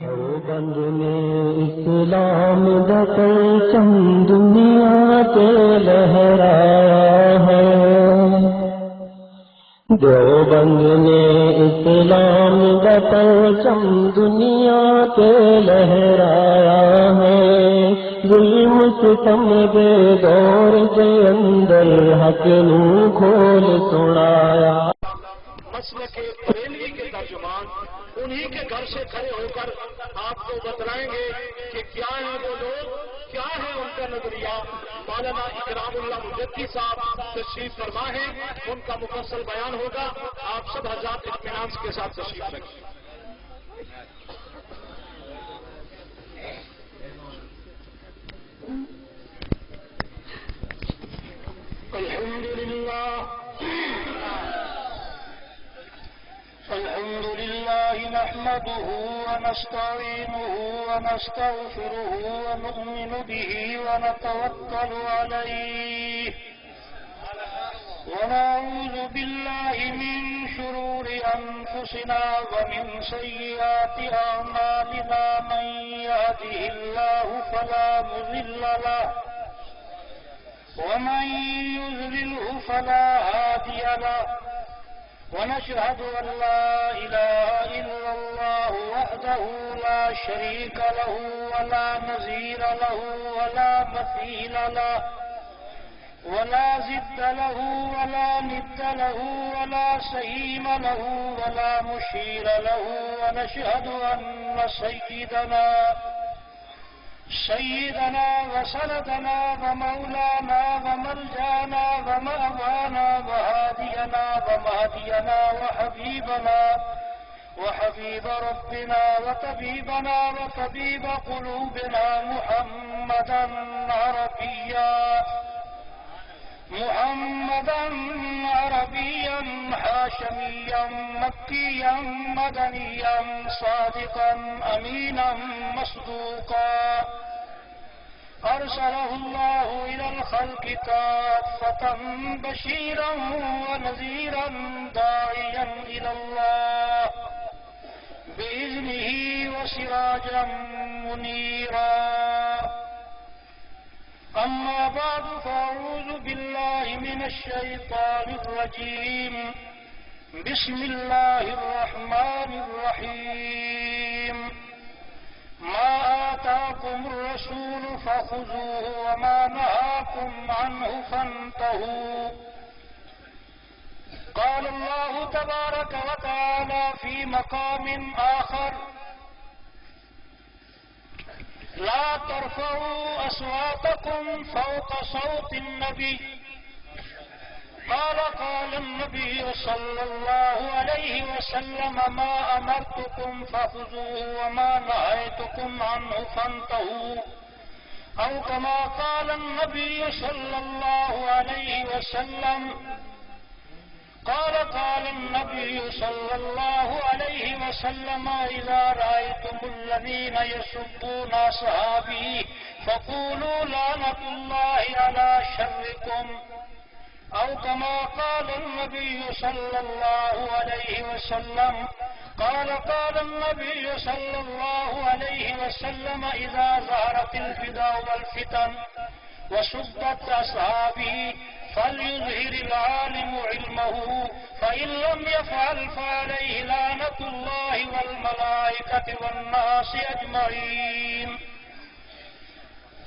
دیوبند میں اسلام کا پرچم دنیا پہ لہرایا ہے۔ دیوبند میں اسلام کا پرچم دنیا پہ لہرایا ہے۔ ظلم ستم کے دور کے اندر حق نو کھول سنایا۔ مسلک کے بریلوی کے ترجمان انہی کے گھر سے کھڑے ہو کر آپ کو بتلائیں گے کہ کیا ہیں وہ لوگ، کیا ہے ان کا نظریہ۔ مولانا اکرام اللہ مجدی صاحب تشریف فرما ہے، ان کا مفصل بیان ہوگا۔ آپ سب حضرات اطمینان کے ساتھ تشریف رکھیں۔ الحمد لله نحمده ونستعينه ونستغفره ونؤمن به ونتوكل عليه ونعوذ بالله من شرور أنفسنا ومن سيئات أعمالنا من يهده الله فلا مضل له ومن يضلله فلا هادي له ونشهد أن لا إله إلا الله وحده لا شريك له ولا نظير له ولا مثيل له ولا ضد له ولا ند له ولا سهيم له ولا مشير له ونشهد أن سيدنا وسندنا ومولانا وملجانا ومأوانا وهادينا ومهدينا وحبيب ربنا وطبيبنا وطبيب قلوبنا محمدا عربيا هاشميا مكيا مدنيا صادقا أمينا مصدوقا أرسله الله إلى الخلق كافة بشيرا ونذيرا داعيا إلى الله بإذنه وسراجا منيرا أما بعد فأعوذ بالله من الشيطان الرجيم بسم الله الرحمن الرحيم ما آتاكم الرسول فخذوه وما نهاكم عنه فانتهوا قال الله تبارك وتعالى في مقام آخر لا ترفعوا أصواتكم فوق صوت النبي قال النبي صلى الله عليه وسلم ما أمرتكم فخذوه وما نهيتكم عنه فانتهوا أو كما قال النبي صلى الله عليه وسلم قال النبي صلى الله عليه وسلم إذا رأيتم الذين يسبون أصحابي فقولوا لعنة الله على شركم أو كما قال النبي صلى الله عليه وسلم قال النبي صلى الله عليه وسلم إذا ظهرت الفداء والفتن وسبت أصحابه فليظهر العالم علمه فإن لم يفعل فعليه لعنة الله والملائكة والناس أجمعين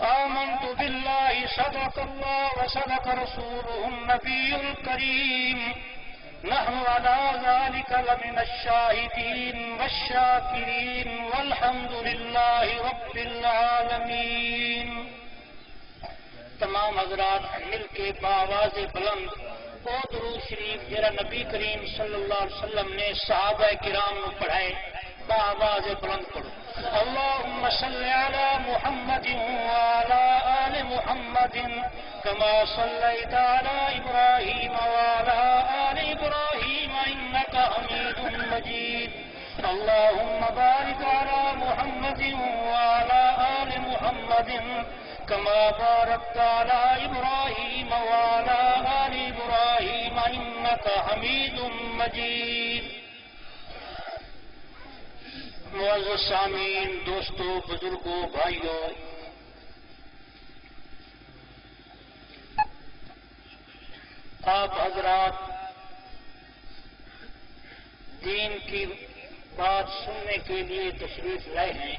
آمنت بالله صدق الله وصدق رسوله النبي الكريم نحن على ذلك لمن الشاهدين والشاكرين والحمد لله رب العالمين۔ تمام حضرات مل کے بآواز بلند وہ درود شریف جرا نبی کریم صلی اللہ علیہ وسلم نے صحابہ کرام کو پڑھائے، بآواز بلند پڑھو۔ اللهم صل على محمد وعلى آل محمد كما صليت على إبراهيم وعلى آل إبراهيم إنك حميد مجيد۔ اللهم بارك على محمد وعلى آل محمد كما باركت على إبراهيم وعلى آل إبراهيم إنك حميد مجيد۔ معزز سامعین، دوستوں، بزرگوں، بھائیوں، آپ حضرات دین کی بات سننے کے لیے تشریف لائے ہیں،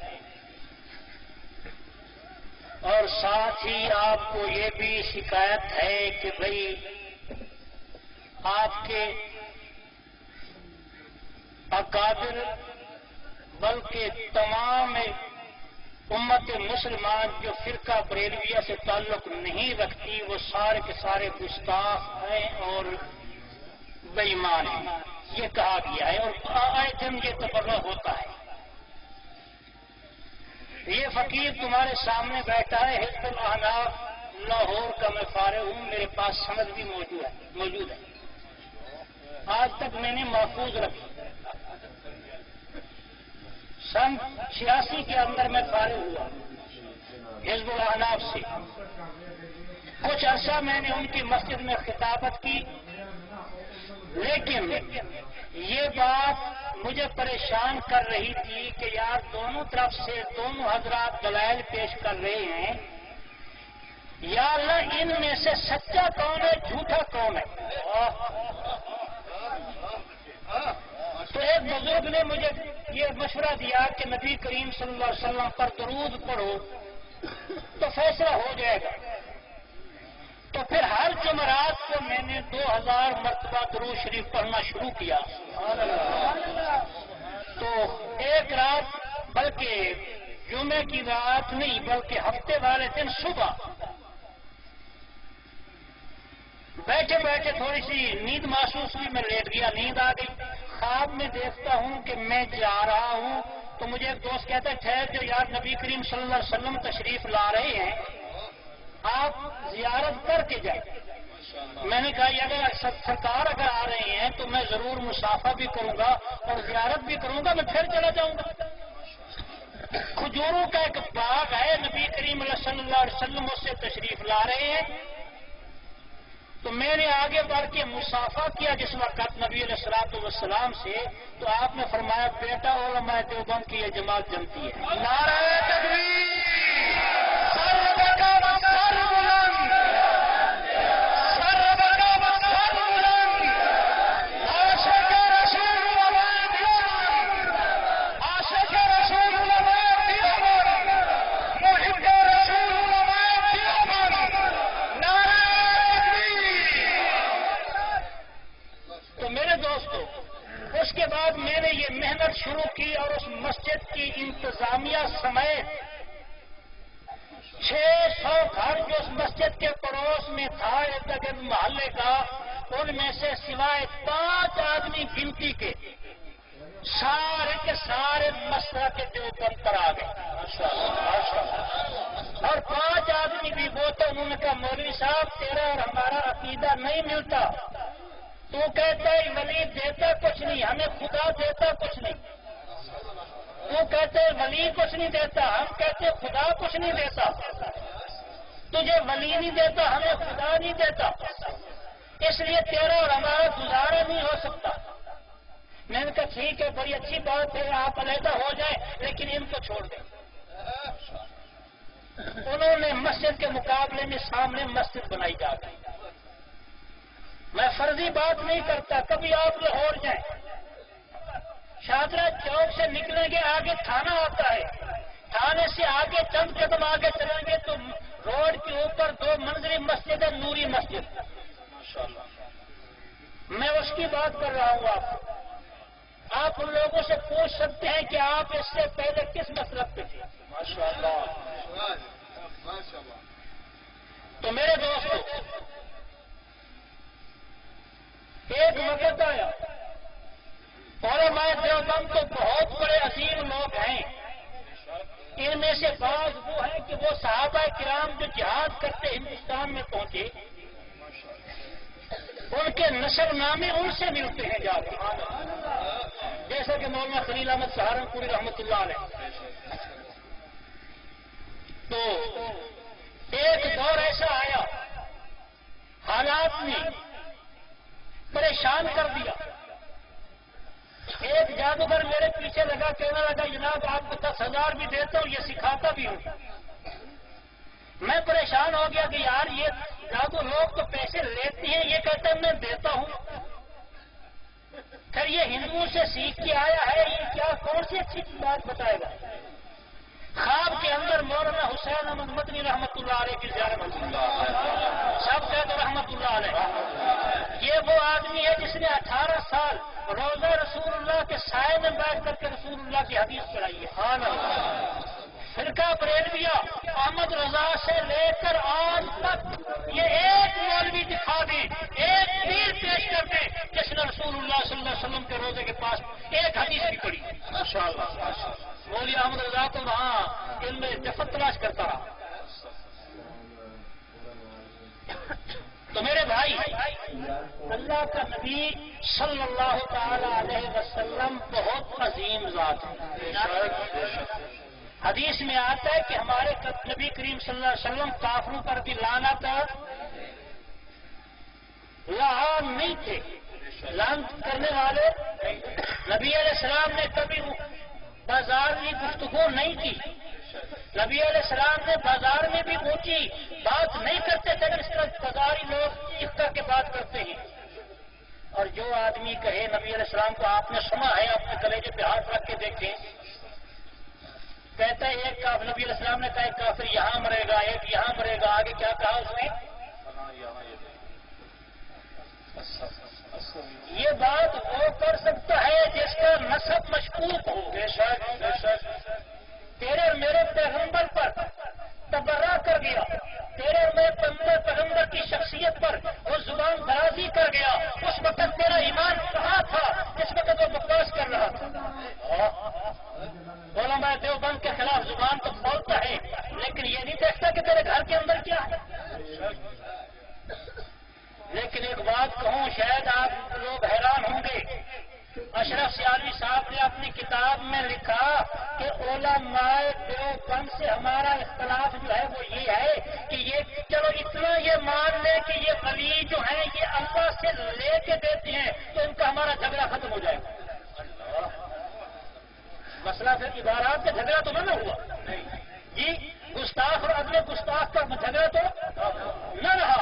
اور ساتھ ہی آپ کو یہ بھی شکایت ہے کہ بھئی آپ کے اکابر بلکہ تمام امت مسلمان جو فرقہ بریلویہ سے تعلق نہیں رکھتی وہ سارے کے سارے گستاخ ہیں اور بے ایمان ہیں، یہ کہا گیا ہے اور آئے دن یہ تبرہ ہوتا ہے۔ یہ فقیر تمہارے سامنے بیٹھا ہے، حزب الاحناف لاہور کا، میں فارغ ہوں، میرے پاس سند بھی موجود ہے، آج تک میں نے محفوظ رکھی۔ سن 86 کے اندر میں فارغ ہوا حزب الاحناف سے، کچھ عرصہ میں نے ان کی مسجد میں خطابت کی، لیکن یہ بات مجھے پریشان کر رہی تھی کہ یار دونوں طرف سے دونوں حضرات دلائل پیش کر رہے ہیں، یا اللہ ان میں سے سچا کون ہے جھوٹا کون ہے؟ تو ایک بزرگ نے مجھے یہ مشورہ دیا کہ نبی کریم صلی اللہ علیہ وسلم پر درود پڑھو تو فیصلہ ہو جائے گا۔ تو پھر ہر جمعرات کو میں نے 2000 مرتبہ درود شریف پڑھنا شروع کیا۔ تو ایک رات، بلکہ جمعے کی رات نہیں بلکہ ہفتے والے دن صبح بیٹھے بیٹھے تھوڑی سی نیند محسوس ہوئی، میں لیٹ گیا، نیند آ گئی۔ خواب میں دیکھتا ہوں کہ میں جا رہا ہوں تو مجھے ایک دوست کہتا ہے ٹھہر جو یار نبی کریم صلی اللہ علیہ وسلم تشریف لا رہے ہیں، آپ زیارت کر کے جائیں۔ میں نے کہا اگر سرکار اگر آ رہے ہیں تو میں ضرور مسافہ بھی کروں گا اور زیارت بھی کروں گا، میں پھر چلا جاؤں گا۔ کھجوروں کا ایک باغ ہے، نبی کریم صلی اللہ علیہ وسلم اس سے تشریف لا رہے ہیں، تو میں نے آگے بڑھ کے مسافہ کیا جس وقت نبی علیہ الصلوۃ والسلام سے، تو آپ نے فرمایا بیٹا علماء دیوبند کی یہ جماعت جمتی ہے۔ نعرہ تکبیر، سر بکا سر بلند، سر بکا سر بلند، عاشق رسول علماء دیوبند، عاشق رسول علماء دیوبند، محب رسول علماء دیوبند، نعرہ تو میرے دوستو، اس کے بعد میں نے یہ محنت شروع کی اور اس مسجد کی انتظامیہ سمیت 600 گھر جو اس مسجد کے پڑوس میں تھا ارد گرد محلے کا، ان میں سے سوائے 5 آدمی گنتی کے سارے کے سارے مسلک کے دیوبند پر آ گئے، اور 5 آدمی بھی وہ تو انہوں نے کہا مولوی صاحب تیرا اور ہمارا عقیدہ نہیں ملتا، تو کہتا ہے ولی دیتا کچھ نہیں، ہمیں خدا دیتا کچھ نہیں۔ تو کہتے ہیں ولی کچھ نہیں دیتا، ہم کہتے ہیں خدا کچھ نہیں دیتا۔ تجھے ولی نہیں دیتا، ہمیں خدا نہیں دیتا، اس لیے تیرا اور ہمارا گزارا نہیں ہو سکتا۔ میں نے کہا ٹھیک ہے، بڑی اچھی بات ہے، آپ علیحدہ ہو جائیں لیکن ان کو چھوڑ دیں۔ انہوں نے مسجد کے مقابلے میں سامنے مسجد بنائی جا گئی۔ میں فرضی بات نہیں کرتا، کبھی آپ لاہور جائیں، شادرہ چوک سے نکلیں گے آگے تھانہ آتا ہے، تھانے سے آگے چند قدم آگے چلیں گے تو روڈ کے اوپر 2 منزلی مسجد ہے، نوری مسجد۔ میں اس کی بات کر رہا ہوں۔ آپ ان لوگوں سے پوچھ سکتے ہیں کہ آپ اس سے پہلے کس مسلک پہ تھے؟ تو میرے دوستو، ایک وقت آیا، علماء دیوبند تو بہت بڑے عظیم لوگ ہیں، ان میں سے بعض وہ ہیں کہ وہ صحابہ کرام جو جہاد کرتے ہندوستان میں پہنچے، ان کے نسب نامے ان سے ملتے ہیں جا کے، جیسا کہ مولانا خلیل احمد سہارنپوری رحمۃ اللہ علیہ۔ تو ایک دور ایسا آیا، حالات نے پریشان کر دیا، ایک جادوگر میرے پیچھے لگا، کہنے لگا جناب آپ کو 10,000 بھی دیتا ہوں، یہ سکھاتا بھی ہوں۔ میں پریشان ہو گیا کہ یار یہ جادو لوگ تو پیسے لیتے ہیں، یہ کہتا ہے میں دیتا ہوں۔ پھر یہ ہندوؤں سے سیکھ کے آیا ہے، یہ کیا کون سی اچھی بات بتائے گا؟ خواب کے اندر مولانا حسین احمد مدنی رحمت اللہ علیہ کی زیارت ہوئی، سب کہتے رحمت اللہ علیہ۔ یہ وہ آدمی ہے جس نے 18 سال روزہ رسول اللہ کے سائے میں بیٹھ کر کے رسول اللہ کی حدیث پڑھائی ہے۔ فرقہ بریلویہ احمد رضا سے لے کر آج تک یہ ایک مولوی دکھا دے، ایک پیر پیش کر دے جس نے رسول اللہ صلی اللہ علیہ وسلم کے روزے کے پاس ایک حدیث بھی پڑھی۔ مولوی احمد رضا تو وہاں علم جفت تلاش کرتا رہا۔ تو میرے بھائی، اللہ کا نبی صلی اللہ تعالی علیہ وسلم بہت عظیم ذات ہے۔ حدیث میں آتا ہے کہ ہمارے نبی کریم صلی اللہ علیہ وسلم کافروں پر بھی لعنت لعان نہیں تھے، لعنت کرنے والے۔ نبی علیہ السلام نے کبھی بازار کی گفتگو نہیں کی، نبی علیہ السلام نے بازار میں بھی اونچی بات نہیں کرتے تھے جس طرح بازاری لوگ اس طرح کے بات کرتے ہیں۔ اور جو آدمی کہے نبی علیہ السلام کو آپ نے سنا ہے، اپنے کلیجے پہ ہاتھ رکھ کے دیکھیں، کہتا ہے ایک کافر، نبی علیہ السلام نے کہا ایک کافر یہاں مرے گا، ایک یہاں مرے گا، آگے کیا کہا اس نے؟ یہ بات وہ کر سکتا ہے جس کا نسب مشکوک ہو۔ بے شک بے شک، تیرے اور میرے پیغمبر پر تبرہ کر گیا، تیرے اور میرے پیغمبر کی شخصیت پر وہ زبان درازی کر گیا، اس وقت تیرا ایمان کہاں تھا جس وقت وہ بکواس کر رہا تھا؟ علماء دیوبند کے خلاف زبان تو کھولتا ہے، لیکن یہ نہیں دیکھتا کہ تیرے گھر کے اندر کیا ہے۔ لیکن ایک بات کہوں، شاید آپ لوگ حیران ہوں گے، اشرف سیالوی صاحب نے اپنی کتاب میں لکھا کہ علماء دیوبند سے ہمارا اختلاف جو ہے وہ یہ ہے کہ یہ چلو اتنا یہ مان لے کہ یہ ولی جو ہیں یہ اللہ سے لے کے دیتے ہیں تو ان کا ہمارا جھگڑا ختم ہو جائے گا۔ مسئلہ پھر عبارات کا جھگڑا تو نہ ہوا جی، گستاخ اور اگلے گستاخ کا جھگڑا تو نہ رہا۔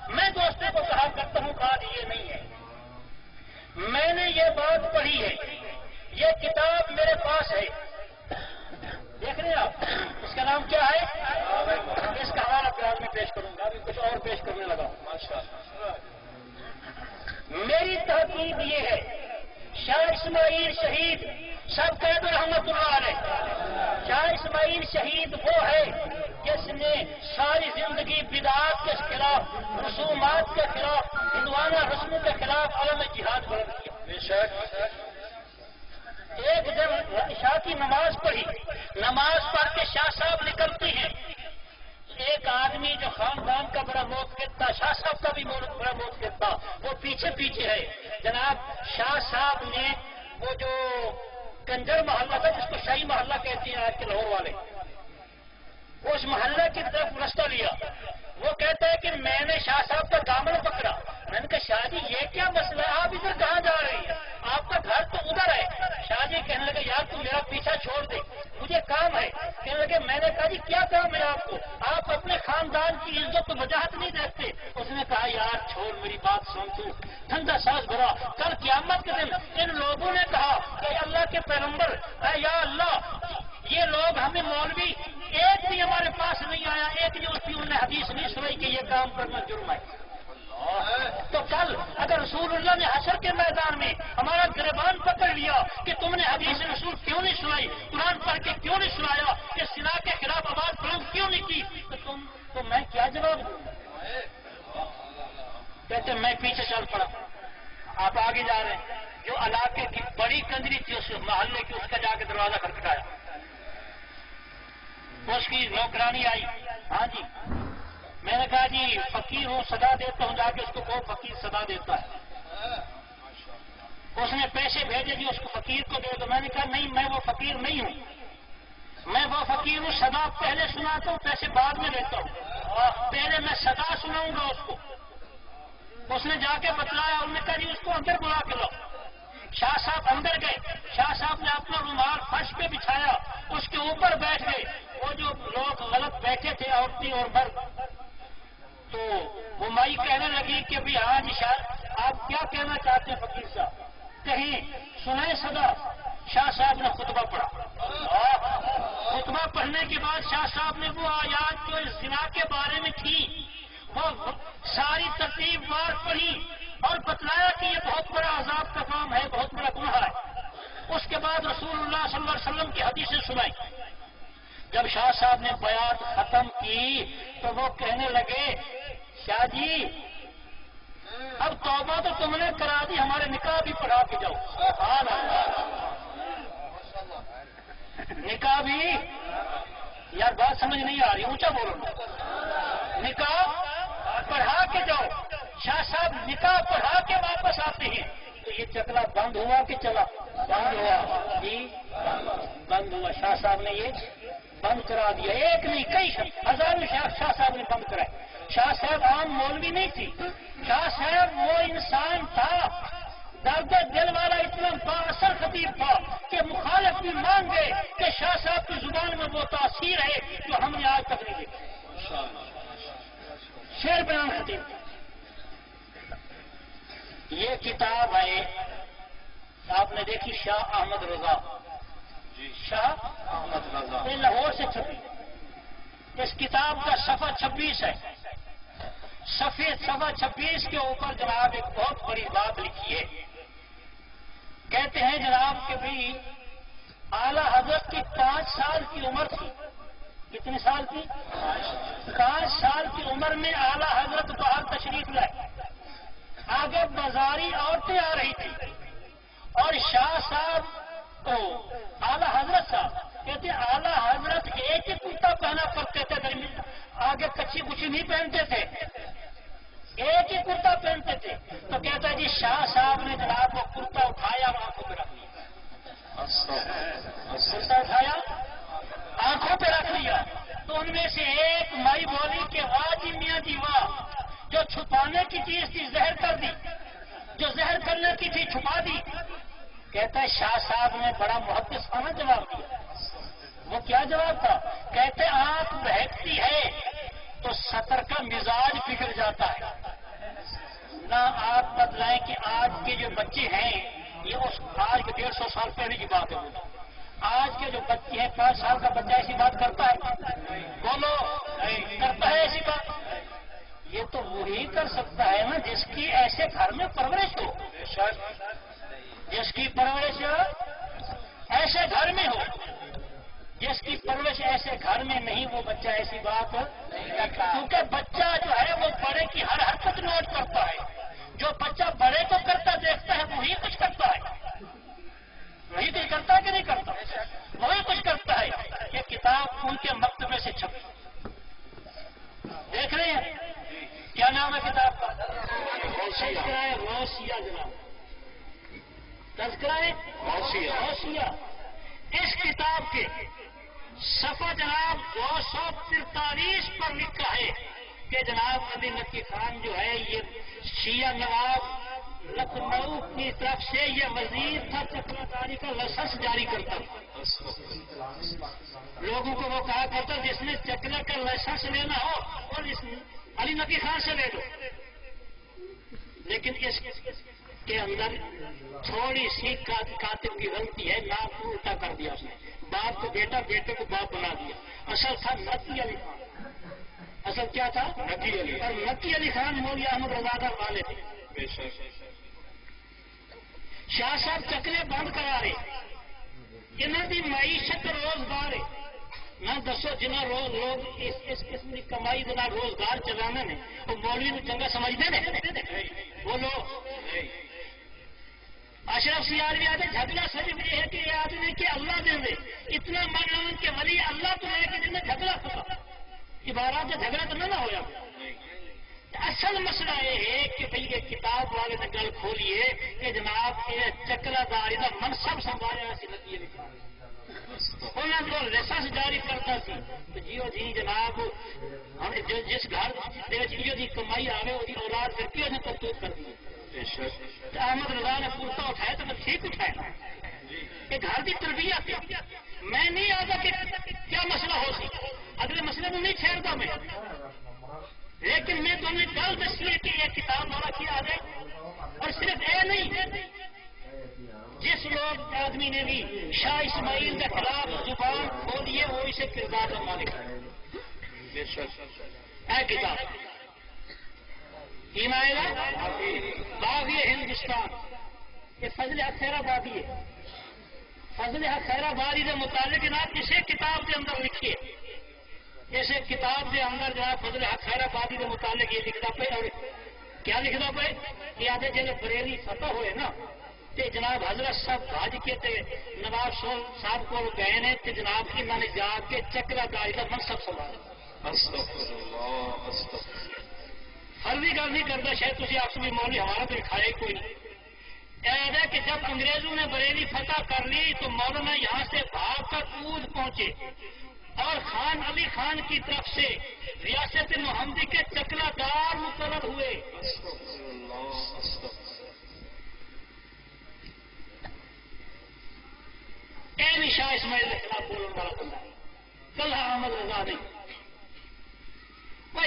میں دوستوں کو کہا کرتا ہوں بات یہ نہیں ہے، میں نے یہ بات پڑھی ہے، یہ کتاب میرے پاس ہے، دیکھ رہے ہیں آپ، اس کا نام کیا ہے؟ اس کا حوالہ پیار میں پیش کروں گا، ابھی کچھ اور پیش کرنے لگا ہوں۔ میری تحقیق یہ ہے، شاہ اسماعیل شہید سب قید رحمت اللہ علیہ، شاہ اسماعیل شہید وہ ہے جس نے ساری زندگی بدعات کے خلاف، رسومات کے خلاف، ہندوانہ رسموں کے خلاف علم جہاد بلند کیا۔ بے شک، ایک دن عشاء کی نماز پڑھی، نماز پڑھ کے شاہ صاحب نکلتی ہیں، ایک آدمی جو خاندان کا بڑا موقف تھا، شاہ صاحب کا بھی بڑا موقف تھا، وہ پیچھے پیچھے ہے۔ جناب شاہ صاحب نے وہ جو کنجر محلہ تھا جس کو شاہی محلہ کہتے ہیں آج کے لاہور والے، اس محلے کی طرف رستہ لیا۔ وہ کہتا ہے کہ میں نے شاہ صاحب کا دامن پکڑا، میں نے کہا شاہ جی یہ کیا مسئلہ ہے، آپ ادھر کہاں جا رہے ہیں، آپ کا گھر تو ادھر ہے۔ شاہ جی کہنے لگے یار تم میرا پیچھا چھوڑ دے، مجھے کام ہے۔ کہنے لگے میں نے کہا جی کیا کام ہے آپ کو، آپ اپنے خاندان کی عزت و وجاہت نہیں دیکھتے۔ اس نے کہا یار چھوڑ میری بات سن، تو ٹھنڈا سانس بھرا، کل قیامت کے دن ان لوگوں نے کہا کہ اللہ کے پیغمبر اے یا اللہ یہ لوگ ہمیں مولوی ایک بھی ہمارے پاس نہیں آیا، ایک جو اس کی انہوں نے حدیث نہیں سنائی کہ یہ کام کرنا جرم ہے۔ تو کل اگر رسول اللہ نے حشر کے میدان میں ہمارا گریبان پکڑ لیا کہ تم نے حدیث رسول کیوں نہیں سنائی، قرآن پڑھ کے کیوں نہیں سنایا، کہ زنا کے خلاف آواز بلند کیوں نہیں کی، تو میں کیا جواب دوں؟ کہتے میں پیچھے چل پڑا، آپ آگے جا رہے ہیں، جو علاقے کی بڑی کنجری تھی اس محلے کی، اس کا جا کے دروازہ کھٹکھٹایا، اس کی نوکرانی آئی، ہاں جی، میں نے کہا جی فقیر ہوں صدا دیتا ہوں، جا کے اس کو بہت فقیر صدا دیتا ہے۔ اس نے پیسے بھیجے جی اس کو فقیر کو دے دو، میں نے کہا نہیں میں وہ فقیر نہیں ہوں، میں وہ فقیر ہوں صدا پہلے سناتا ہوں پیسے بعد میں لیتا ہوں، پہلے میں صدا سناؤں گا اس کو۔ اس نے جا کے بتلایا، انہوں نے کہا جی اس کو اندر بلا کے لاؤ، شاہ صاحب اندر گئے، شاہ صاحب نے اپنا رومال فرش پہ بچھایا، اس کے اوپر بیٹھ گئے۔ وہ جو لوگ غلط بیٹھے تھے عورتیں اور مرد، تو وہ مائی کہنے لگی کہ بھی ہاں جی آپ کیا کہنا چاہتے ہیں فقیر صاحب، کہیں سنائے صدا۔ شاہ صاحب نے خطبہ پڑھا، خطبہ پڑھنے کے بعد شاہ صاحب نے وہ آیات جو زنا کے بارے میں تھی وہ ساری ترتیب وار پڑھی اور بتلایا کہ یہ بہت بڑا عذاب کا کام ہے، بہت بڑا گناہ ہے۔ اس کے بعد رسول اللہ صلی اللہ علیہ وسلم کی حدیثیں سنائی۔ جب شاہ صاحب نے بیعت ختم کی تو وہ کہنے لگے شاہ جی اب توبہ تو تم نے کرا دی، ہمارے نکاح بھی پڑھا کے جاؤ۔ سبحان اللہ، نکاح بھی، یار بات سمجھ نہیں آ رہی، اونچا بولو، نکاح پڑھا کے جاؤ۔ شاہ صاحب نکاح پڑھا کے واپس آتے ہیں تو یہ چکلا بند ہوا کہ چلا؟ بند ہوا جی، بند ہوا۔ شاہ صاحب نے یہ بند کرا دیا، ایک نہیں کئی ہزاروں شاہ صاحب نے بند کرائے۔ شاہ صاحب عام مولوی نہیں تھی، شاہ صاحب وہ انسان تھا درد دل والا، اتنا بااثر خطیب تھا کہ مخالف بھی مان گئے کہ شاہ صاحب کی زبان میں وہ تاثیر ہے جو ہم نے آج تک نہیں دیکھی۔ شعر بیان خطیب، یہ کتاب ہے آپ نے دیکھی شاہ احمد رضا، شاہ احمد رضا، یہ لاہور سے چھپی۔ اس کتاب کا صفحہ 26 ہے، صفحہ 26 کے اوپر جناب ایک بہت بڑی بات لکھی ہے۔ کہتے ہیں جناب کہ بھی اعلی حضرت کی 5 سال کی عمر تھی۔ کتنے سال کی؟ 5 سال کی عمر میں اعلی حضرت باہر تشریف لائے، آگے بازاری عورتیں آ رہی تھی اور شاہ صاحب کو اعلی حضرت صاحب کہتے ہیں اعلی حضرت ایک ہی کرتا پہنا کرتے تھے، آگے کچھی کچھی نہیں پہنتے تھے، ایک ہی کرتا پہنتے تھے۔ تو کہتا ہے جی شاہ صاحب نے جناب وہ کرتا اٹھایا آنکھوں پہ رکھ لیا، کرتا اٹھایا آنکھوں پہ رکھ لیا۔ تو ان میں سے ایک مائی بولی کہ واہ جی میاں جی واہ، جو چھپانے کی چیز تھی زہر کر دی، جو زہر کرنے کی تھی چھپا دی۔ کہتا ہے شاہ صاحب نے بڑا محبت جواب دیا۔ وہ کیا جواب تھا؟ کہتے آنکھ بہکتی ہے تو سطر کا مزاج بگڑ جاتا ہے۔ نہ آپ بتلائیں کہ آج کے جو بچے ہیں، یہ آج کے 150 سال پہلے کی بات ہے، آج کے جو بچے ہیں 5 سال کا بچہ ایسی بات کرتا ہے؟ بولو، کرتا ہے ایسی بات؟ یہ تو وہی کر سکتا ہے نا جس کی ایسے گھر میں پرورش ہو، جس کی پرورش ایسے گھر میں ہو۔ جس کی پرورش ایسے گھر میں نہیں وہ بچہ ایسی بات نہیں کرتا، کیونکہ بچہ جو ہے وہ بڑے کی ہر حرکت نوٹ کرتا ہے۔ جو بچہ بڑے کو کرتا دیکھتا ہے وہی کچھ کرتا ہے، وہی کچھ کرتا ہے کہ نہیں کرتا، وہی کچھ کرتا ہے۔ یہ کتاب ان کے مکتبے سے چھپی، دیکھ رہے ہیں کیا نام ہے کتاب کا؟ تذکرہ غوثیہ جناب، تذکرہ غوثیہ۔ اس کتاب کے صفحہ جناب 243 پر لکھا ہے کہ جناب علی نقی خان جو ہے یہ شیعہ نواب لکھنؤ کی طرف سے یہ وزیر تھا، چکلا داری کا لائسنس جاری کرتا تھا۔ لوگوں کو وہ کہا کرتا جس نے چکلا کا لائسنس لینا ہو اور علی نقی خان سے لے لو، لیکن اس کے اندر تھوڑی سی کاتب کی غلطی ہے، نام کو الٹا کر دیا اس نے، باپ کو بیٹا، بیٹے کو باپ بنا دیا۔ اصل تھا نقی علی خان، اصل کیا تھا؟ نقی علی، اور نقی علی خان مولوی احمد رضا والے تھے۔ شاہ صاحب چکلے بند کرا رہے، انہوں کی معیشت روزگار ہے نہ دسو جنہیں لوگ اس قسم کی کمائی دے روزگار چلانا نے وہ مولوی کو چنگا سمجھتے ہیں؟ وہ لوگ اشرف سیال آتے جھگڑا صرف یہ ہے کہ یہ آدمی کہ اللہ دے دے اتنا مان کہ ولی اللہ تو ہے کہ جن میں جھگڑا پتا عبارات سے جھگڑا تو نہ ہوا۔ اصل مسئلہ یہ ہے کہ بھئی یہ کتاب والے نے گل کھولی ہے کہ جناب یہ چکلا داری کا منصب سنبھالیا سی نقی علی خان، انہوں نے وہ لائسنس جاری کرتا سی تو جیو جی جناب ہم جس گھر جیو کی کمائی آئے وہ اولاد پھر کیوں نے کرتوت کر دی احمد رضا نے پورتا اٹھایا تو میں ٹھیک اٹھایا کہ گھر کی تربیت میں نہیں آتا کہ کیا مسئلہ ہو سی اگلے مسئلے میں نہیں چھیڑتا میں لیکن میں تمہیں گل دسی ہے کہ یہ کتاب مولا کی آ گئی اور صرف یہ نہیں جس لوگ آدمی نے بھی شاہ اسماعیل کے خلاف زبان کھولیے وہ اسے کردار کا مالک ہے کتاب باغی ہندوستان یہ فضل حق خیر آبادی ہے فضل حق خیر آبادی کے متعلق جناب اسے کتاب کے اندر لکھیے اسے کتاب کے اندر جناب فضل حق خیر آبادی کے متعلق یہ لکھتا پہ اور کیا لکھتا پہ کہ آدھے جلے بریلی فتح ہوئے نا تے جناب حضرت صاحب بھاج کے تے نواب صاحب کو گئے نے تے جناب انہوں نے جا کے چکرا داری کا منصب سنبھالا فرضی گل نہیں کرتا شاید تھی آپ بھی مولوی ہمارا تو کھایا ہی کوئی نہیں ہے کہ جب انگریزوں نے بریلی فتح کر لی تو مولانا یہاں سے بھاگ کر کود پہنچے اور خان علی خان کی طرف سے ریاست محمدی کے چکلا دار مقرر ہوئے شاہ اسماعیل کے خلاف بولنے والا بندہ کل احمد رضا نہیں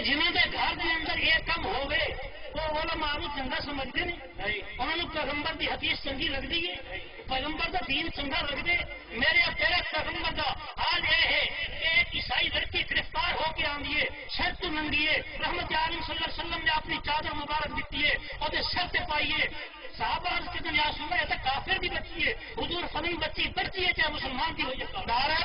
جنہوں کے گھر کے اندر یہ کم ہو گئے وہ معلوم چنگا سمجھتے نہیں انہوں نے پیغمبر کی حدیث چنگی لگتی ہے پیغمبر کا دین چنگا لگتے میرے تیرے پیغمبر کا حال یہ ہے کہ ایک عیسائی لڑکی گرفتار ہو کے آئی ہے سر تو ننگی ہے رحمت عالم صلی اللہ علیہ وسلم نے اپنی چادر مبارک دیتی ہے اور سر سے پائیے صحابہ کے دنیا سننا ہے تو کافر بھی بچی ہے حضور فلم بچی ہے چاہے مسلمان کی ہو جائے نعرہ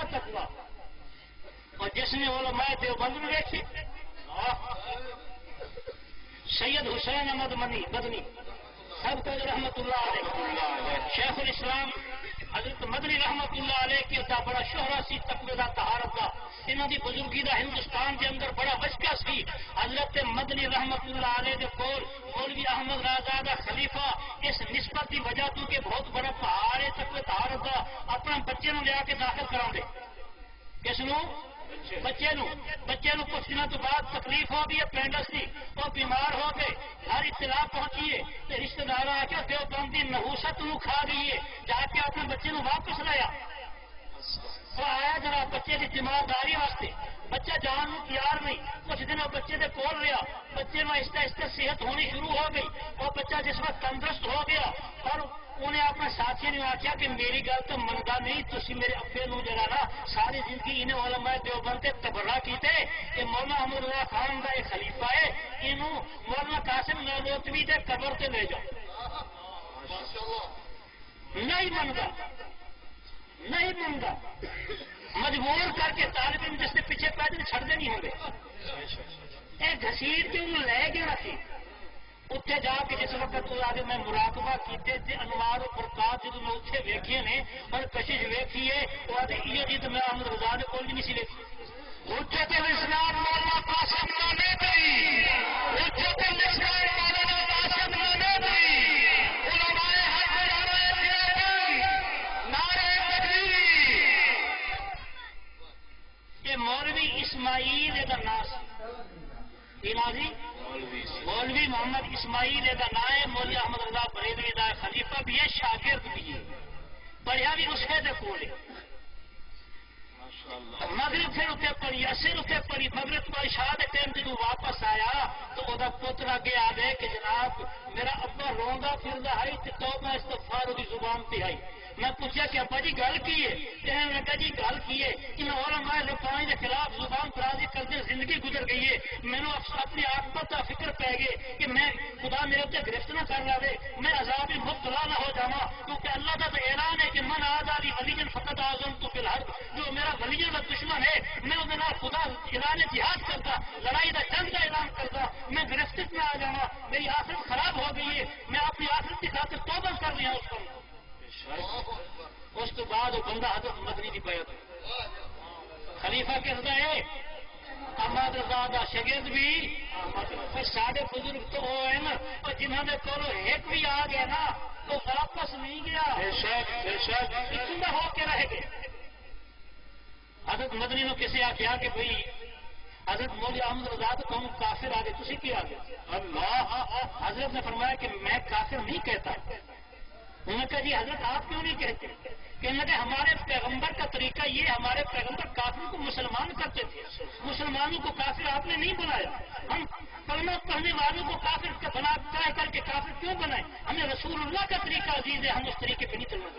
تقویٰ اور جس نے علماء دیوبند میں دیکھی سید حسین احمد مدنی سب کو رحمت اللہ علیہ شیخ الاسلام حضرت مدنی رحمت اللہ علیہ کی بڑا شہرا سی تقوی دا طہارت دا انہوں کی بزرگی دا ہندوستان کے اندر بڑا وجکا سی حضرت مدنی رحمت اللہ علیہ کے کول مولوی احمد رضا دا خلیفہ اس نسبت کی وجہ تو کہ بہت بڑا پہاڑ ہے تقوی طہارت دا اپنا بچے نو لیا کے داخل کرا دے کس نو بچے نو کچھ دنوں تو بعد تکلیف ہو گئی اپینڈس کی وہ بیمار ہو گئے ہر اطلاع پہنچی ہے تو رشتے دار آ کے دیوبندی نحوست نو کھا گئی ہے جا کے اپنے بچے نو واپس لایا وہ آیا جناب بچے کی ذمہ واسطے بچہ جان نو تیار نہیں کچھ دن بچے دے کول رہا بچے میں آہستہ آہستہ صحت ہونی شروع ہو گئی اور بچہ جس وقت تندرست ہو گیا اور انہیں اپنے ساتھی نے آخیا کہ میری گل تو منگا نہیں تھی میرے ابے نو جڑا نا ساری زندگی انہیں علماء دیوبند سے تبرہ کیتے کہ مولانا احمد رضا خان کا ایک خلیفہ ہے انہوں مولانا قاسم نانوتوی کے قبر سے لے جاؤ نہیں منگا مجبور کر کے طالب علم جس سے پیچھے پیدل چھڑتے نہیں ہوں گے ایک گھسیٹ کے انہوں لے گیا سی اتنے جا کے جس وقت آگے میں مراقبہ کیتے تھے انوار و برکات جب میں اتنے ویکھیے نے اور کشش ویکھیے وہ آدھے یہ جی تو میں احمد رضا نے کول بھی نہیں سی ویکھی حجت الاسلام مولانا قاسم نانوتوی حجت الاسلام مولانا قاسم نانوتوی علماء حق نعرہ تکبیر یہ مولوی اسماعیل کا ناس جی مولوی محمد اسماعیل کا نام ہے مولوی احمد رضا بریلوی کا خلیفہ بھی ہے شاگرد بھی ہے پڑھیا بھی اس کے کول مغرب پھر اتنے پڑھی اثر اتنے پڑھی مغرب تو شاہ کے ٹائم جدو واپس آیا تو وہ پتر اگے آ گئے کہ جناب میرا ابا روندا پھردا ہے تو میں استغفار کی زبان پہ آئی میں پوچھا کہ ابا جی گل کی ہے کہنے لگا جی گل کی ہے ان علماء رفائی کے خلاف زبان درازی کرتے زندگی گزر گئی ہے مینو اپنی آکبت کا فکر پی گئے کہ میں خدا میرے اتنے گرفت نہ کر لے میں عذاب مبتلا نہ ہو جاواں کیونکہ اللہ کا تو اعلان ہے کہ من آزادی ولیجن فقط اعظم تو فی الحال جو میرا ولیجن کا دشمن ہے میں وہ خدا اعلان جہاد کرتا لڑائی کا جنگ کا اعلان کرتا میں اللہ میری آخرت خراب ہو گئی ہے، میں اپنی آخرت کی خاطر توبہ کر رہا ہوں اس کو. اس کے بعد وہ بندہ حضرت مدنی کی بیعت خلیفہ کہتا ہے احمد رضا دا شگرد بھی سارے بزرگ تو وہ ہے نا، اور جنہوں نے کولو ایک بھی آ گیا نا تو واپس نہیں گیا، اتنا ہو کے رہ گئے. حضرت مدنی نے کسی آخیا کہ بھائی حضرت مولوی احمد رضا تو تم کافر آ گئے، تھی کی آ گئے؟ اللہ حضرت نے فرمایا کہ میں کافر نہیں کہتا. انہوں نے کہا جی حضرت آپ کیوں نہیں کہتے؟ کہنے لگے ہمارے پیغمبر کا طریقہ یہ، ہمارے پیغمبر کافروں کو مسلمان کرتے تھے، مسلمانوں کو کافر آپ نے نہیں بنایا. ہم کلمہ پڑھنے والوں کو کافر بنا کر کے کافر کیوں بنائے؟ ہمیں رسول اللہ کا طریقہ عزیز ہے، ہم اس طریقے پہ نہیں چلنا.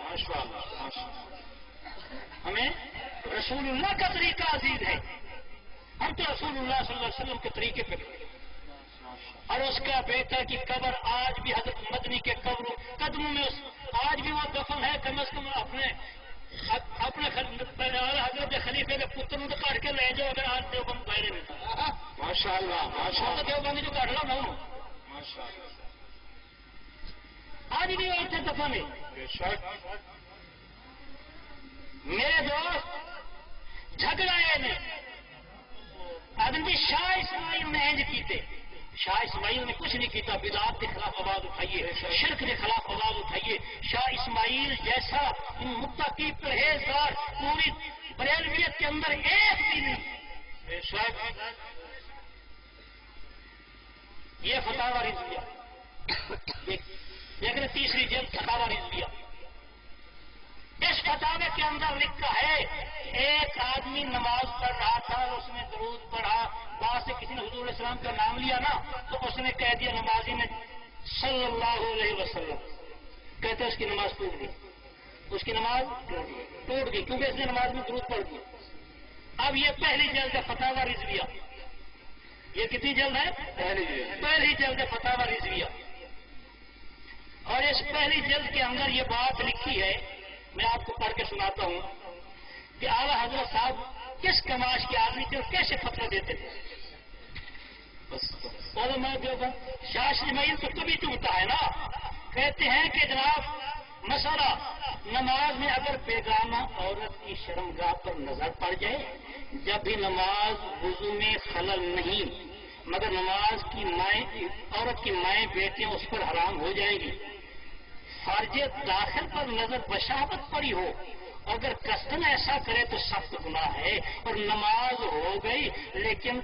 ہمیں رسول اللہ کا طریقہ عزیز ہے، ہم تو رسول اللہ صلی اللہ علیہ وسلم کے طریقے پہ. اور اس کا بیٹا کی قبر آج بھی حضرت مدنی کے قدموں میں آج بھی وہ دفن ہے. کم از کم اپنے حضرت خلیفے کے پتر کو کاٹ کے لے جاؤ اگر آج دیوبند باہر میں. ماشاء اللہ دیوبندی جو کاٹ لا ہوں آج بھی وہ اتنے دفن ہے. میرے دوست جھگڑا ہے آدمی شاہ اسماعیل نے انج کیتے. شاہ اسماعیل نے کچھ نہیں کیتا، بدعات کے خلاف آواز اٹھائیے، شرک کے خلاف آواز اٹھائیے. شاہ اسماعیل جیسا متقی پرہیزگار پوری بریلویت کے اندر ایک بھی نہیں. یہ فتاوی رضویہ لیکن تیسری جلد فتاوی رضویہ، اس فتاوے کے اندر لکھا ہے ایک آدمی نماز پڑھ رہا تھا، اس نے درود پڑھا، بعد سے کسی نے حضور علیہ السلام کا نام لیا نا تو اس نے کہہ دیا نمازی نے صلی اللہ علیہ وسلم، کہتے اس کی نماز ٹوٹ گئی، اس کی نماز ٹوٹ گئی کیونکہ اس نے نماز میں درود پڑھ دیا. اب یہ پہلی جلد ہے فتاوی رضویہ. یہ کتنی جلد ہے؟ پہلی جلد ہے فتاوی رضویہ. اور اس پہلی جلد کے اندر یہ بات لکھی ہے، میں آپ کو پڑھ کے سناتا ہوں کہ اعلیٰ حضرت صاحب کس کماش کے آدمی تھے اور کیسے فتویٰ دیتے تھے. علماء دیوبند شاہ اسماعیل تو کبھی ٹوٹتا ہے نا. کہتے ہیں کہ جناب مسئلہ نماز میں اگر بیگانہ عورت کی شرمگاہ پر نظر پڑ جائے، جب بھی نماز وضو میں خلل نہیں مگر نماز کی مائیں عورت کی مائیں بیٹیاں اس پر حرام ہو جائیں گی. فرج داخل پر نظر بشاوت پڑی ہو، اگر قصدن ایسا کرے تو سخت گناہ ہے اور نماز ہو گئی لیکن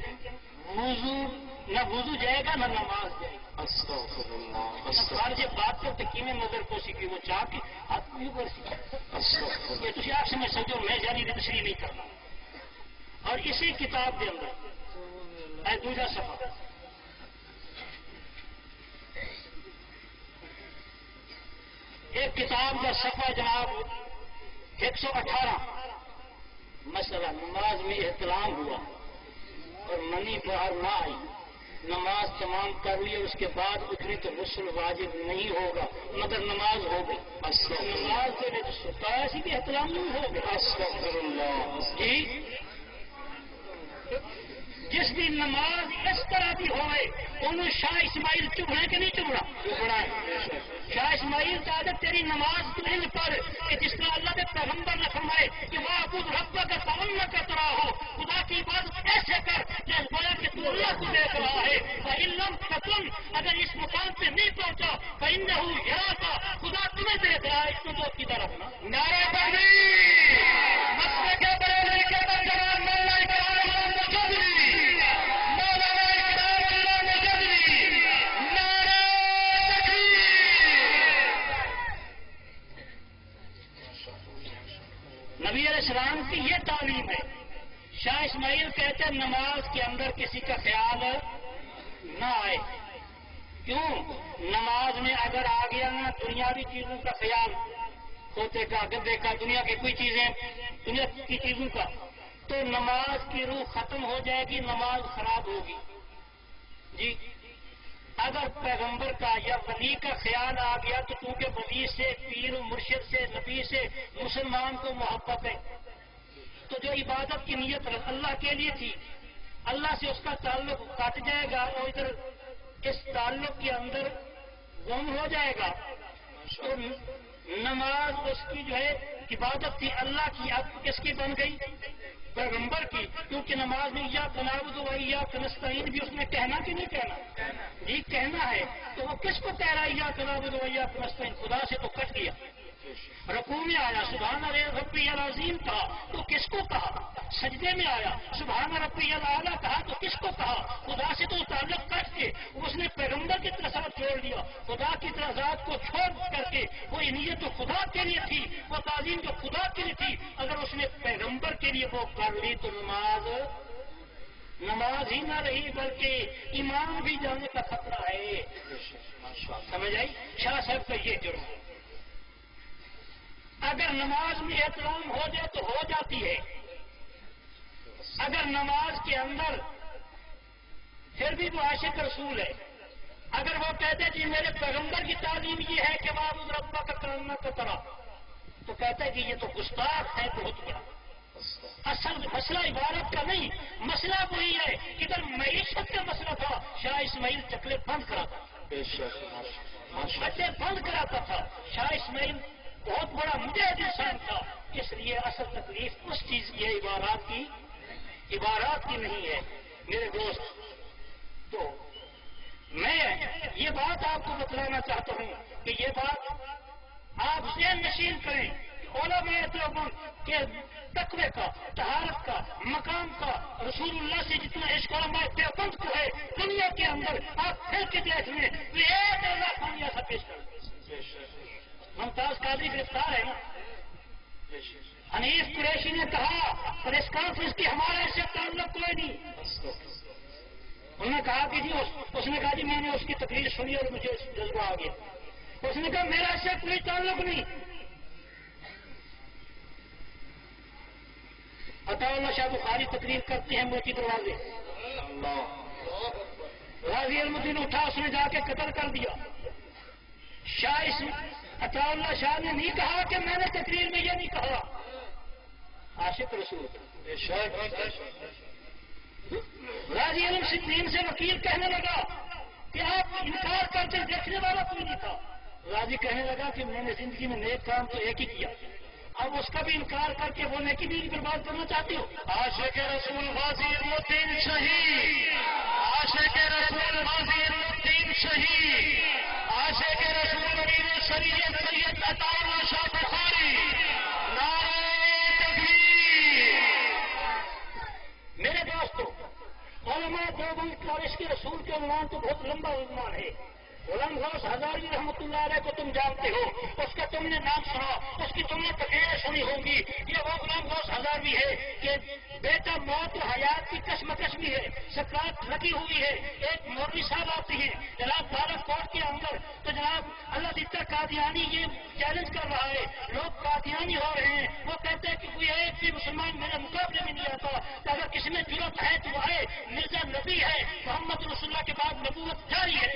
نہ وضو جائے گا نہ نماز جائے گا. فرج بات پر تکیم نظر کو سیکھی وہ چاہ کے ہاتھ نہیں بڑھ سکتا. یہ تھی آپ سمجھ سکتے ہو، میں جانی تشریح نہیں کرنا. اور اسی کتاب کے اندر دوسرا صفحہ ایک کتاب کا صفحہ جناب 118 مسئلہ نماز میں احتلام ہوا اور منی باہر نہ آئی، نماز تمام کر لی اور اس کے بعد اتنی تو غسل واجب نہیں ہوگا مگر نماز ہو گئی. نماز کے لیے ستا ایسی بھی احتلام نہیں ہوگا. جی جس بھی نماز اس طرح بھی ہوئے انہوں شاہ اسماعیل چبھنا کہ نہیں چبھنا؟ شاہ اسماعیل تعداد تیری نماز تو ان پر کہ جس طرح اللہ کے پیغمبر نے فرمائے کہ وہ ابو ربا کا تعلق کا طرح ہو، خدا کی عبادت ایسے کر جیسے گویا کہ تو اللہ کو دیکھ رہا ہے. فَإِلَّمْ تَكُنْ اگر اس مقام پہ نہیں پہنچا فَإِنَّهُ يَرَاكَ خدا تمہیں دیکھ رہا ہے. اس کو کی طرف نعرہ تکبیر مسجد کے بریلوی کے درجان مولا اکرام نبی علیہ السلام کی یہ تعلیم ہے. شاہ اسماعیل کہتے ہیں نماز کے اندر کسی کا خیال نہ آئے. کیوں؟ نماز میں اگر آ گیا نا دنیاوی چیزوں کا خیال، کھوتے کا گدے کا دنیا کی کوئی چیزیں دنیا کی چیزوں کا، تو نماز کی روح ختم ہو جائے گی، نماز خراب ہوگی. جی اگر پیغمبر کا یا ولی کا خیال آ گیا تو کیونکہ ولی سے پیر و مرشد سے نبی سے مسلمان کو محبت ہے، تو جو عبادت کی نیت اللہ کے لیے تھی اللہ سے اس کا تعلق کٹ جائے گا اور ادھر اس تعلق کے اندر گم ہو جائے گا تو نماز اس کی جو ہے عبادت تھی اللہ کی، اب کس کی بن گئی؟ پیغمبر کی، کیونکہ نماز میں یا نعبد و ایاک نستعین بھی اس نے کہنا کہ نہیں کہنا؟ جی کہنا ہے، تو وہ کس کو کہہ رہا ہے یا نعبد و ایاک نستعین؟ خدا سے تو کٹ گیا۔ رکوع میں آیا سبحان ربی العظیم کہا تو کس کو کہا؟ سجدے میں آیا سبحان ربی الاعلیٰ کہا تو کس کو کہا؟ خدا سے تو تعلق کٹ کے اس نے پیغمبر کی طرح چھوڑ دیا، خدا کی ذات کو چھوڑ کر کے وہ نیت تو خدا کے لیے تھی، وہ تعلیم جو خدا کے لیے تھی، اگر اس نے پیغمبر کے لیے وہ کر لی تو نماز ہی نہ رہی بلکہ ایمان بھی جانے کا خطرہ ہے۔ سمجھ آئی؟ شاہ صاحب کا یہ جرم ہے۔ اگر نماز میں احترام ہو جائے تو ہو جاتی ہے، اگر نماز کے اندر پھر بھی وہ عاشق رسول ہے، اگر وہ کہتے جی میرے پیغمبر کی تعلیم یہ ہے کہ معبود ربا کا کرنا کا طرح، تو کہتا ہے کہ یہ تو گستاخ ہے بہت بڑا۔ اصل مسئلہ عبادت کا نہیں، مسئلہ وہی ہے، ادھر معیشت کا مسئلہ تھا، شاہ اسماعیل چکلے بند کراتا تھا، بچے بند کراتا تھا، شاہ اسماعیل بہت بڑا مجاہد انسان تھا، اس لیے اصل تکلیف اس چیز کی ہے، عبارات کی نہیں ہے میرے دوست۔ تو میں یہ بات آپ کو بتلانا چاہتا ہوں کہ یہ بات آپ ذہن نشین کریں کہ علماء دیوبند کے تقوی کا، طہارت کا، مقام کا، رسول اللہ سے جتنا عشق علماء دیوبند کو ہے دنیا کے اندر، آپ پھر کے دیکھ لیں تو ایک ایسا خانیہ سا پیش کر ممتاز قادری گرفتار ہے نا۔ حنیف قریشی نے کہا پریس کانفرنس کی ہمارے سے تعلق کوئی نہیں، انہوں نے کہا کہ جی اس نے کہا جی میں نے اس کی تقریر سنی اور مجھے جذبہ آ گیا، اس نے کہا میرا اس سے کوئی تعلق نہیں۔ عطا اللہ شاہ بخاری تقریر کرتے ہیں موتی دروازے، غازی المدین اٹھا، اس نے جا کے قتل کر دیا۔ شاہ عطا اللہ شاہ نے نہیں کہا کہ میں نے تقریر میں یہ نہیں کہا، عاشق رسول۔ غازی علم سدین سے وکیل کہنے لگا کہ آپ انکار کرتے دیکھنے والا کوئی نہیں تھا، غازی کہنے لگا کہ میں نے زندگی میں نیک کام تو ایک ہی کیا، اب اس کا بھی انکار کر کے وہ نیکی بھی برباد کرنا چاہتی ہو؟ عاشق رسول غازی الدین شہید، عاشق رسول غازی الدین شہید، عاشق رسول امیر شریعت سید عطا اللہ شاہ بخاری، نعرہ تکبیر۔ میرے دوستو، علماء دیوبند اور اس کے رسول کے عنوان تو بہت لمبا عنوان ہے۔ غلام غوث ہزاروی رحمۃ اللہ علیہ کو تم جانتے ہو، اس کا تم نے نام سنا، اس کی تم نے تقریریں سنی ہوں گی۔ یہ وہ غلام غوث ہزاروی ہے کہ بیٹا موت و حیات کی کشمکش بھی ہے، سکرات لگی ہوئی ہے، ایک مولوی صاحب آتی ہیں جناب بارہ کوٹ کے اندر، تو جناب اللہ دیتا قادیانی یہ چیلنج کر رہا ہے، لوگ قادیانی ہو رہے ہیں، وہ کہتے ہیں کہ کوئی ایک بھی مسلمان میرے مقابلے میں نہیں آتا، تو اگر کسی میں جرأت ہے تو آئے، مرزا نبی ہے، محمد رسول اللہ کے بعد نبوت جاری ہے۔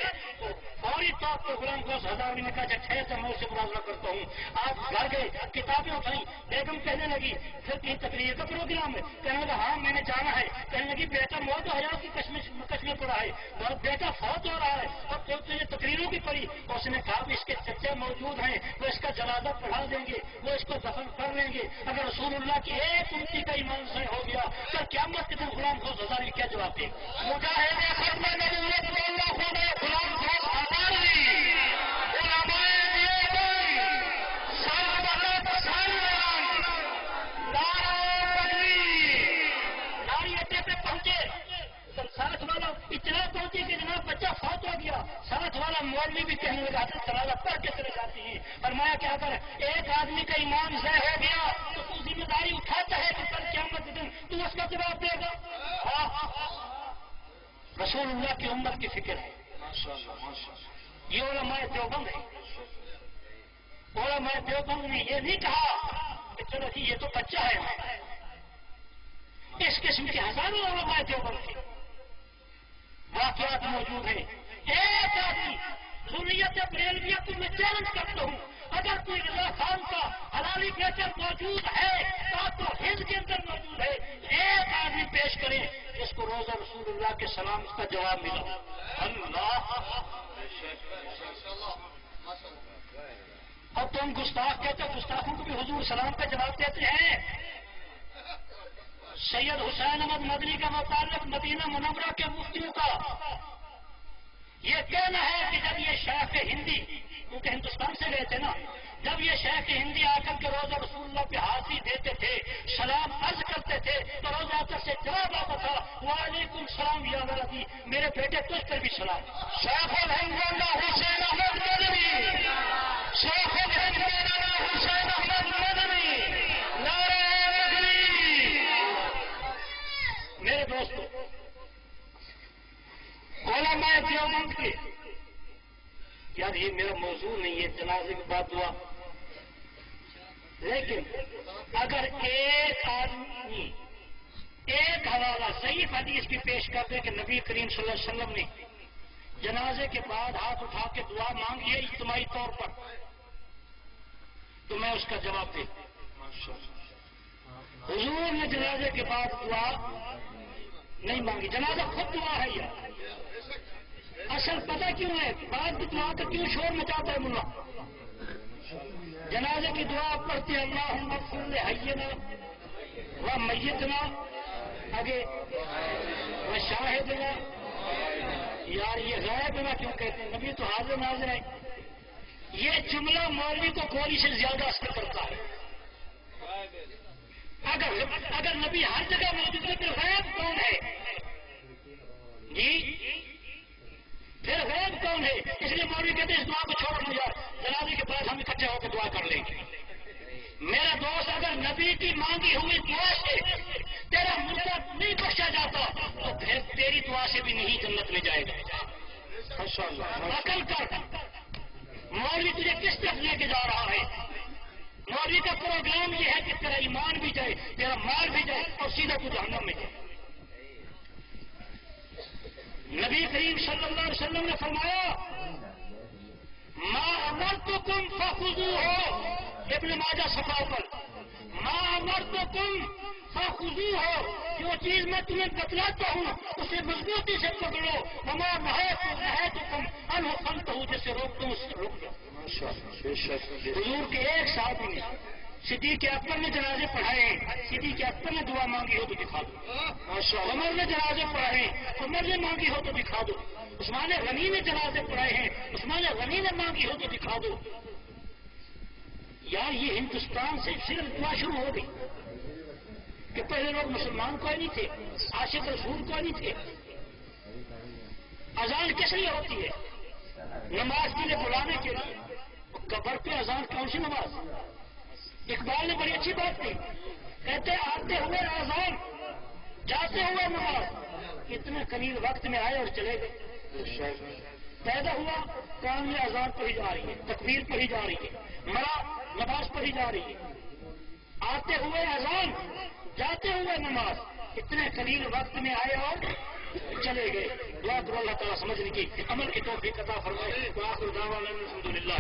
فوری طور پر غلام غوث ہزاروی نے کہا جب ٹھہر جا میں اسے مناظرہ کرتا ہوں۔ آپ گھر گئے، کتابیں اٹھائیں، بیگم کہنے لگی پھر کہیں تقریر کا پروگرام ہے، کہنے لگا ہاں میں نے جانا ہے، کہنے لگی بیٹا موت و حیات کی کشمکش میں پڑا ہے اور بیٹا فوت ہو رہا ہے اور تجھے تقریروں کی پڑی، اس نے کہا کہ اس کے چچے موجود ہیں، وہ اس کا جنازہ پڑھا دیں گے، وہ اس کو دفن کر لیں گے، اگر رسول اللہ کی ایک امتی کا ایمان سے ہو گیا تو قیامت کے دن غلام غوث ہزاروی کیا جواب دیں؟ مجاہد ختم نبوت اللہ خدا غلام غوث ہزاروی، علماء دیوبند، صحابہ سالم، نعرہ تکبیر، ناری اڈے پہ پہنچے، ساتھ والا اتنا پہنچے کہ جناب بچہ فوت ہو گیا، ساتھ والا مولوی بھی کہنے لگا جنازہ پڑھ کے چلے جاتے ہیں۔ فرمایا کہ اگر ایک آدمی کا ایمان ضائع ہو گیا تو تو ذمہ داری اٹھاتا ہے کہ کل قیامت کے دن تو اس کا جواب دے گا۔ رسول اللہ کی امت کی فکر ہے، یہ علماء دیوبند ہے۔ علماء دیوبند نے یہ نہیں کہا کہ چلو جی یہ تو بچہ ہے، اس قسم کے ہزاروں علماء دیوبند کے واقعات موجود ہیں۔ ایک آدمی ضروریت بریلویہ کو میں چیلنج کرتا ہوں، اگر کوئی رضا خان کا حلالی بیچر موجود ہے تو ہند کے اندر موجود ہے، ایک آدمی پیش کریں جس کو روزہ رسول اللہ کے سلام کا جواب ملا۔ اللہ تم گستاخ کہتے ہو، گستاخوں کو بھی حضور سلام کا جواب دیتے ہیں. سید حسین احمد مدنی کا متعلق مدینہ منورہ کے مفتیوں کا یہ کہنا ہے کہ جب یہ شیخ ہندی، کیونکہ ہندوستان سے گئے تھے نا، جب یہ شیخ ہندی آ کر کے روزہ رسول اللہ پہ حاضری دیتے تھے، سلام عرض کرتے تھے، تو روزہ آتا سے جواب آتا تھا وعلیکم السلام یا ولدی، میرے بیٹے تجھ پر بھی سلام. شیخ الہند حسین احمد مدنی، شیخ الہند حسین احمد مدنی، نعرہ تکبیر. میرے دوستو، علماء دیوبند کے، یار یہ میرا موضوع نہیں ہے جنازے کے بعد دعا، لیکن اگر ایک آدمی ایک حوالہ صحیح حدیث بھی پیش کر دے کہ نبی کریم صلی اللہ علیہ وسلم نے جنازے کے بعد ہاتھ اٹھا کے دعا مانگی ہے اجتماعی طور پر، تو میں اس کا جواب دے. حضور نے جنازے کے بعد دعا نہیں مانگی، جنازہ خود دعا ہے. یار اصل پتہ کیوں ہے بعد کی دعا کا کیوں شور مچاتا ہے ملا؟ جنازے کی دعا پڑھتے اللہم اغفر لحینا و میتنا، آگے و شاہدنا. یار یہ غائبنا کیوں کہتے ہیں؟ نبی تو حاضر ناظر ہے. یہ جملہ مولوی کو گولی سے زیادہ اثر کرتا ہے. اگر نبی ہر جگہ موجود ہے پھر غائب کون ہے؟ جی پھر غائب کون ہے؟ اس لیے مولوی کہتے ہیں اس دعا کو چھوڑ دو یار، جنازے کے بعد ہم اکٹھے ہو کے دعا کر لیں گے. میرا دوست، اگر نبی کی مانگی ہوئی دعا سے تیرا مردہ نہیں بخشا جاتا تو پھر تیری دعا سے بھی نہیں جنت میں جائے گا. عقل کر، مولوی تجھے کس طرف لے کے جا رہا ہے؟ مولوی کا پروگرام یہ ہے کہ تیرا ایمان بھی جائے، تیرا مال بھی جائے اور سیدھا تو جہنم میں جائے. نبی کریم صلی اللہ علیہ وسلم نے فرمایا ما امرتکم فخذوہ، ابن ماجہ صفحہ پر، ما امرتکم فخذوہ، جو چیز میں تمہیں بتلاتا ہوں اسے مضبوطی سے پکڑو، وما نہیتکم عنہ فانتہوا، جسے روکتا ہوں اس سے روک جاؤ. حضور کے ایک صحابی نے صدیق اکبر نے جنازے پڑھائے ہیں، صدیق اکبر نے دعا مانگی ہو تو دکھا دو. عمر نے جنازے پڑھائے ہیں، عمر نے مانگی ہو تو دکھا دو. عثمان غنی نے جنازے پڑھائے ہیں، عثمان غنی نے مانگی ہو تو دکھا دو. یار یہ ہندوستان سے صرف دعا شروع ہو گئی کہ پہلے لوگ مسلمان کوئی نہیں تھے، عاشق رسول کوئی نہیں تھے. اذان کس لیے ہوتی ہے؟ نماز کے لیے بلانے کے لیے. قبر پہ اذان کون سی نماز؟ اقبال نے بڑی اچھی بات کی، کہتے آتے ہوئے اذان جاتے ہوئے نماز، اتنے قلیل وقت میں آئے اور چلے گئے. پیدا ہوا کان میں اذان پڑھی جا رہی ہے، تکبیر پڑھی جا رہی ہے، مرا نماز پڑھی جا رہی ہے. آتے ہوئے اذان جاتے ہوئے نماز، اتنے قلیل وقت میں آئے اور چلے گئے. دعا کرو اللہ تعالیٰ سمجھنے کی، عمل کی توفیق عطا فرمائے. وآخر دعوانا الحمدللہ.